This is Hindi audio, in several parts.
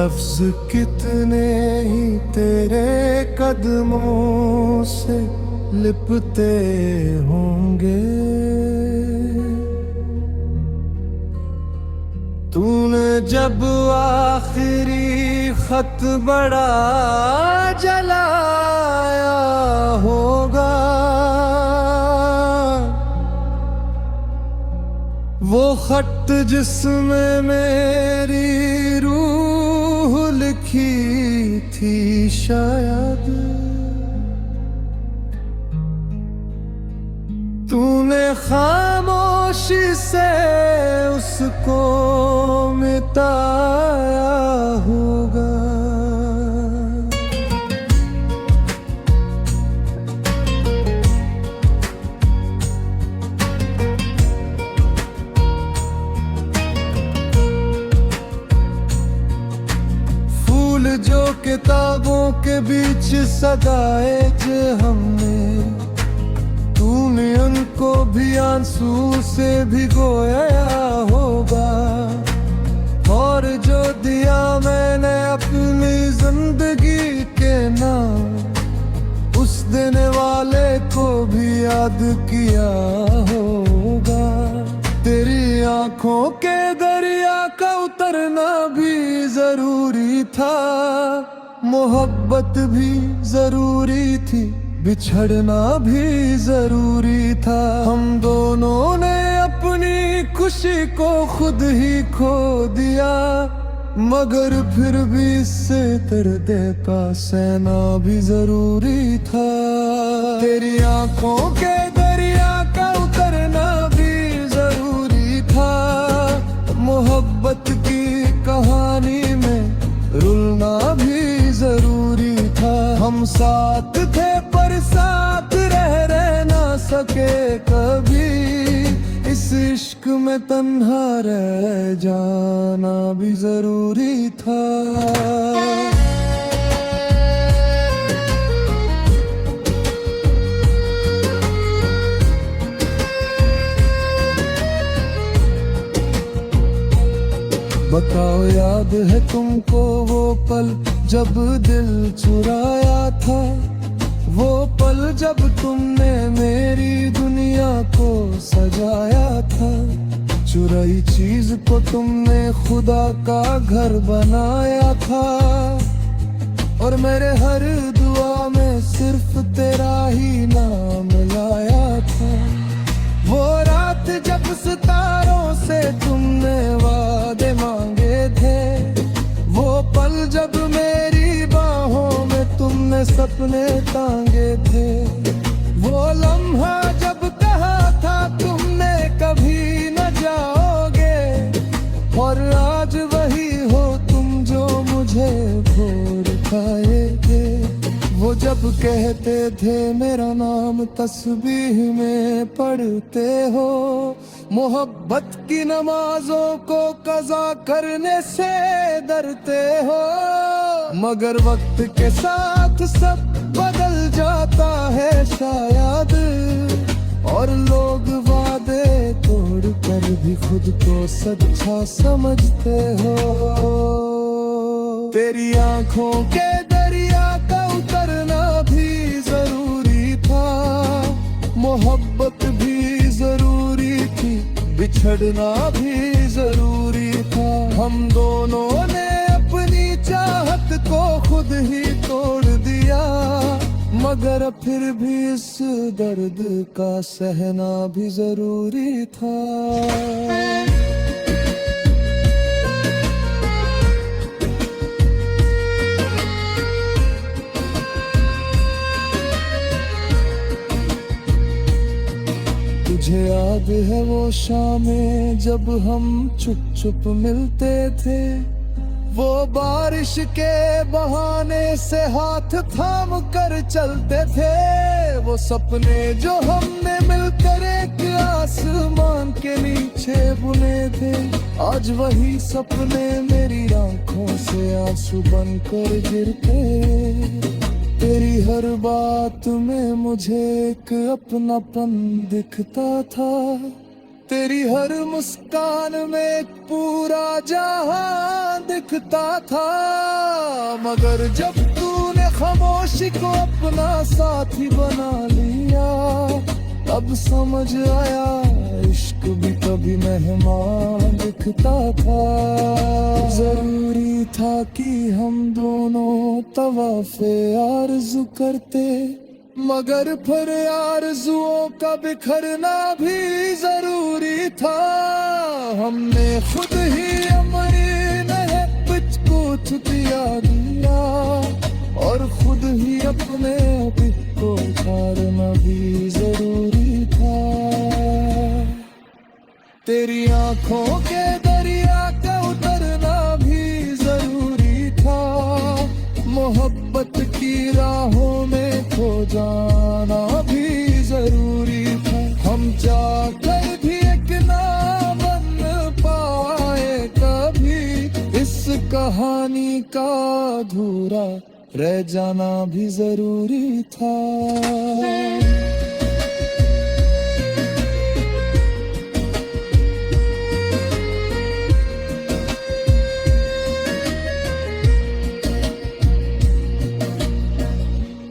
लफ्ज कितने ही तेरे कदमों से लिपते होंगे। तूने जब आखिरी खत बड़ा जलाया होगा, वो खत जिसमें मेरी रूह लिखी थी शायद, तूने खामोशी से उसको मिटाया होगा। फूल जो किताबों के बीच सगाए जो हमने, तूने उनको भी आंसू से भिगोया होगा। और जो दिया मैंने अपनी जिंदगी के नाम, उस देने वाले को भी याद किया होगा। तेरी आंखों के दरिया का उतरना भी जरूरी था, मोहब्बत भी जरूरी थी, बिछड़ना भी जरूरी था। हम दोनों ने अपनी खुशी को खुद ही खो दिया, मगर फिर भी इससे दर्द का सहना भी जरूरी था। तेरी आंखों के दरिया का उतरना भी जरूरी था, मोहब्बत की कहानी में रुलना भी जरूरी था। हम साथ थे पर साथ रह ना सके कभी, इस इश्क में तन्हा रह जाना भी जरूरी था। बताओ याद है तुमको वो पल जब दिल चुराया था, वो पल जब तुमने मेरी दुनिया को सजाया था। चुराई चीज को तुमने खुदा का घर बनाया था, और मेरे हर दुआ में सिर्फ तेरा ही नाम लाया था। वो रात जब सितारों से तुमने वादे मांगे थे, वो पल जब मेरी बाहों में तुमने सपने तांगे थे, वो लम्हा जब कहा था तुमने कभी न जाओगे, और आज वही हो तुम जो मुझे भूल खाएगे। वो जब कहते थे मेरा नाम तस्बीह में पढ़ते हो, मोहब्बत की नमाजों को कज़ा करने से डरते हो, मगर वक्त के साथ सब बदल जाता है शायद, और लोग वादे तोड़ कर भी खुद को सच्चा समझते हो। तेरी आंखों के दरिया का उतरना भी जरूरी था, मोहब्बत भी जरूरी थी, बिछड़ना भी जरूरी था। हम दोनों ने अपनी चाहत को खुद ही तोड़ दिया, मगर फिर भी इस दर्द का सहना भी जरूरी था। तुझे याद है वो शामें जब हम चुप चुप मिलते थे, वो बारिश के बहाने से हाथ थाम कर चलते थे, वो सपने जो हमने मिलकर एक आसमान के नीचे बुने थे, आज वही सपने मेरी आंखों से आंसू बनकर गिरते। तेरी हर बात में मुझे एक अपनापन दिखता था, तेरी हर मुस्कान में एक पूरा जहां दिखता था, मगर जब तूने खामोशी को अपना साथी बना लिया, तब समझ आया इश्क भी कभी मेहमान दिखता था। जरूरी था कि हम दोनों तवाफ़े आरज़ू करते, मगर फिर आरज़ुओं का बिखरना भी जरूरी था। हमने खुद ही हमारी नहब को छुपिया दिया, और खुद ही अपने आप को उतारना भी जरूरी था। तेरी आंखों के दरिया का उतरना भी जरूरी था, मोहब्बत की राहों में खो जाना भी जरूरी था। हम चाहकर भी एक ना बन पाए कभी, इस कहानी का अधूरा रह जाना भी जरूरी था।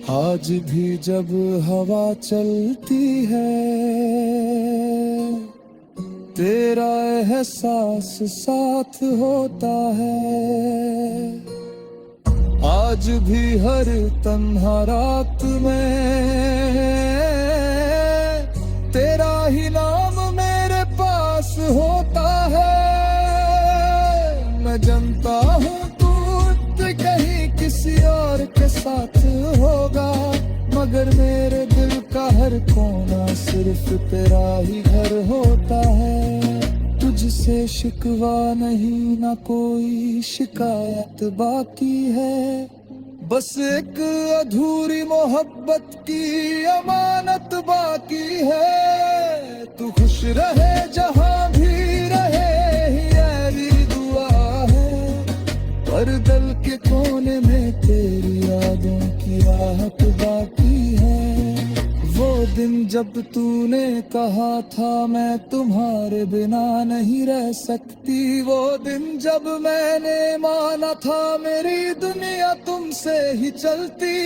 आज भी जब हवा चलती है, तेरा एहसास साथ होता है। आज भी हर तन्हा रात में तेरा ही नाम मेरे पास होता है। मैं जानता हूँ तू कहीं किसी और के साथ होगा, मगर मेरे दिल का हर कोना सिर्फ तेरा ही घर होता है। तुझसे शिकवा नहीं, ना कोई शिकायत बाकी है, बस एक अधूरी मोहब्बत की अमानत बाकी है। तू खुश रहे जहां भी रहे, यही दुआ है, पर दिल के कोने में तेरी यादों की आहट बाकी है। वो दिन जब तूने कहा था मैं तुम्हारे बिना नहीं रह सकती, वो दिन जब मैंने माना था मेरी दुनिया तुमसे ही चलती,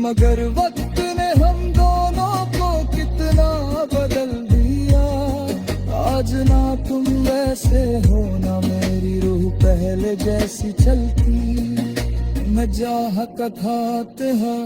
मगर वक्त ने हम दोनों को कितना बदल दिया। आज ना तुम वैसे हो, ना मेरी रूह पहले जैसी चलती। मैं चाह कथाते हैं